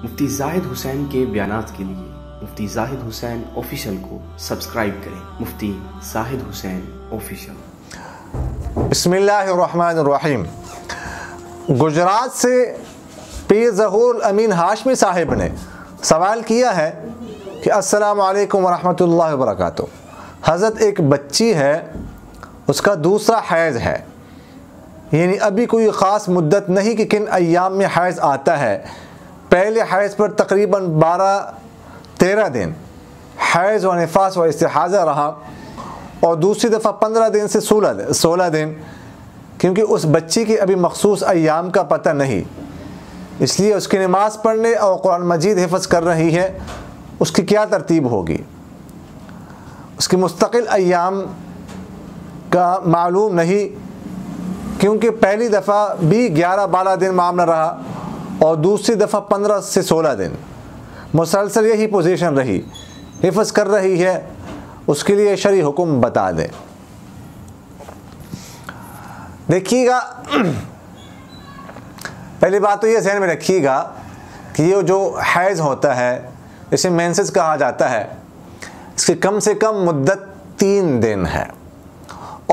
مفتی زاہد حسین کے بیانات کے لیے مفتی زاہد حسین آفیشیل کو سبسکرائب کریں۔ مفتی زاہد حسین آفیشیل۔ بسم اللہ الرحمن الرحیم۔ گجرات سے پیر ظہور الامین ہاشمی صاحب نے سوال کیا ہے کہ السلام علیکم ورحمۃ اللہ وبرکاتہ۔ حضرت ایک بچی ہے، اس کا دوسرا حیض ہے، یعنی ابھی کوئی خاص مدت نہیں کہ کن ایام میں حیض آتا ہے۔ پہلے حیض پر تقریباً 12-13 دن حیض و نفاس و استحاضہ رہا، اور دوسری دفعہ 15 دن سے 16 دن، کیونکہ اس بچی کی ابھی مخصوص ایام کا پتہ نہیں، اس لیے اس کی نماز پڑھنے اور قرآن مجید حفظ کر رہی ہے۔ اس کی کیا ترتیب ہوگی؟ اس کی مستقل ایام کا معلوم نہیں، کیونکہ پہلی دفعہ بھی 11-12 دن معاملہ رہا اور دوسری دفعہ 15 سے 16 دن، مسلسل یہی پوزیشن رہی، حفظ کر رہی ہے۔ اس کے لیے شرعی حکم بتا دیں۔ دیکھیے گا، پہلی بات تو یہ ذہن میں رکھیے گا کہ یہ جو حیض ہوتا ہے، اسے مینسز کہا جاتا ہے، اس کی کم سے کم مدت 3 دن ہے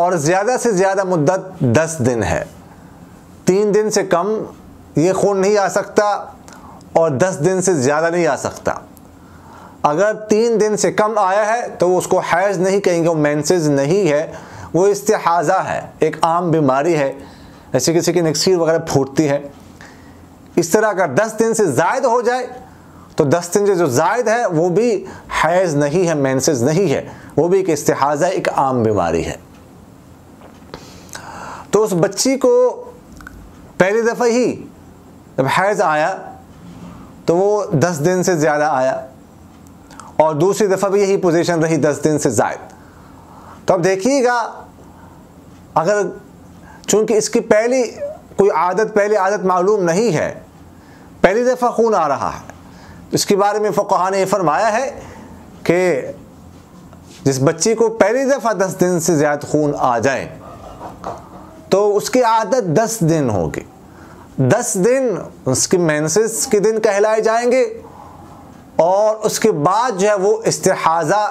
اور زیادہ سے زیادہ مدت 10 دن ہے۔ 3 دن سے کم یہ خون نہیں آ سکتا اور 10 دن سے زیادہ نہیں آ سکتا۔ اگر 3 دن سے کم آیا ہے تو وہ اس کو حیض نہیں کہیں گے، وہ مینسز نہیں ہے، وہ استحاضہ ہے، ایک عام بیماری ہے، جیسے کسی کی نکسیر وغیرہ پھوٹتی ہے۔ اس طرح اگر 10 دن سے زائد ہو جائے تو 10 دن سے جو زائد ہے وہ بھی حیض نہیں ہے، مینسز نہیں ہے، وہ بھی ایک استحاضہ، ایک عام بیماری ہے۔ تو اس بچی کو پہلی دفعہ ہی جب حیض آیا تو وہ 10 دن سے زیادہ آیا، اور دوسری دفعہ بھی یہی پوزیشن رہی 10 دن سے زائد۔ تو اب دیکھیے گا، اگر چونکہ اس کی پہلی عادت معلوم نہیں ہے، پہلی دفعہ خون آ رہا ہے، اس کے بارے میں فقہاء نے یہ فرمایا ہے کہ جس بچی کو پہلی دفعہ 10 دن سے زیادہ خون آ جائے تو اس کی عادت 10 دن ہوگی۔ 10 دن اس کی مینسز کے دن کہلائے جائیں گے، اور اس کے بعد جو ہے وہ استحاضہ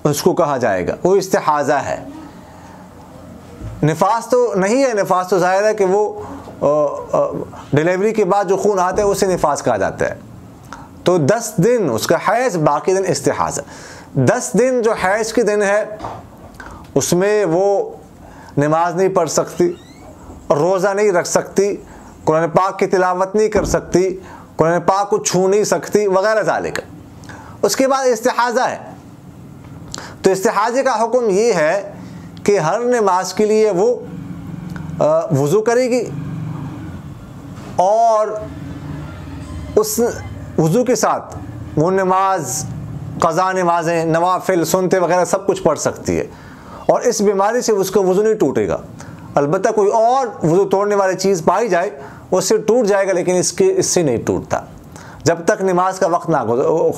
اس کو کہا جائے گا، وہ استحاضہ ہے۔ نفاس تو نہیں ہے، نفاس تو ظاہر ہے کہ وہ ڈیلیوری کے بعد جو خون آتا ہے اسے نفاس کہا جاتا ہے۔ تو 10 دن اس کا حیض، باقی دن استحاضہ۔ 10 دن جو حیض کے دن ہے اس میں وہ نماز نہیں پڑھ سکتی، روزہ نہیں رکھ سکتی، قرآن پاک کی تلاوت نہیں کر سکتی، قرآن پاک کو چھو نہیں سکتی، وغیرہ ذالک۔ اس کے بعد استحاضہ ہے۔ تو استحاضے کا حکم یہ ہے کہ ہر نماز کے لیے وہ وضو کرے گی، اور اس وضو کے ساتھ وہ نماز، قضا نمازیں، نوافل، سنتے وغیرہ سب کچھ پڑھ سکتی ہے، اور اس بیماری سے اس کا وضو نہیں ٹوٹے گا۔ البتہ کوئی اور وضو توڑنے والی چیز پائی جائے اس سے ٹوٹ جائے گا، لیکن اس سے نہیں ٹوٹتا جب تک نماز کا وقت نہ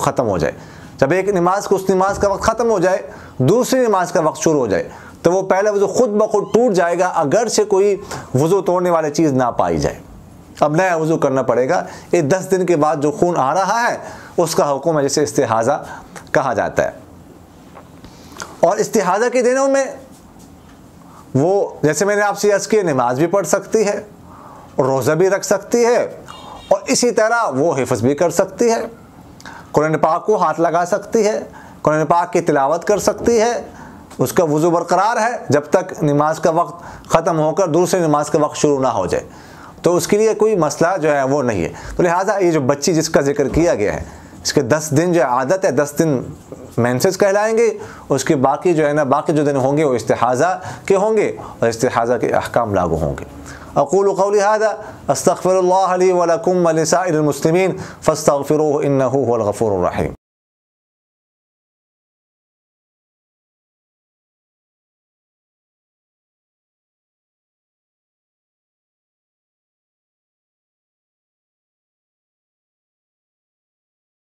ختم ہو جائے۔ جب ایک نماز کو، اس نماز کا وقت ختم ہو جائے، دوسری نماز کا وقت شروع ہو جائے تو وہ پہلا وضو خود بخود ٹوٹ جائے گا، اگرچہ کوئی وضو توڑنے والی چیز نہ پائی جائے۔ اب نیا وضو کرنا پڑے گا۔ یہ 10 دن کے بعد جو خون آ رہا ہے اس کا حکم ہے، جسے استحاضہ کہا جاتا ہے۔ اور استحاضہ کے دنوں میں وہ، جیسے میں نے آپ سے عرض کیا، نماز بھی پڑھ سکتی ہے، روزہ بھی رکھ سکتی ہے، اور اسی طرح وہ حفظ بھی کر سکتی ہے، قرآن پاک کو ہاتھ لگا سکتی ہے، قرآن پاک کی تلاوت کر سکتی ہے۔ اس کا وضو برقرار ہے جب تک نماز کا وقت ختم ہو کر دوسری نماز کا وقت شروع نہ ہو جائے، تو اس کے لیے کوئی مسئلہ جو ہے وہ نہیں ہے۔ تو لہٰذا یہ جو بچی جس کا ذکر کیا گیا ہے، اس کے 10 دن جو عادت ہے، 10 دن مینسز کہلائیں گے، اس کے باقی جو ہے نا، باقی جو دن ہوں گے وہ استحاضہ کے ہوں گے، اور استحاضہ کے احکام لاگو ہوں گے۔ اقول قولی هذا استغفر الله لي ولكم ولسائر المسلمين فاستغفروه انه هو الغفور الرحيم۔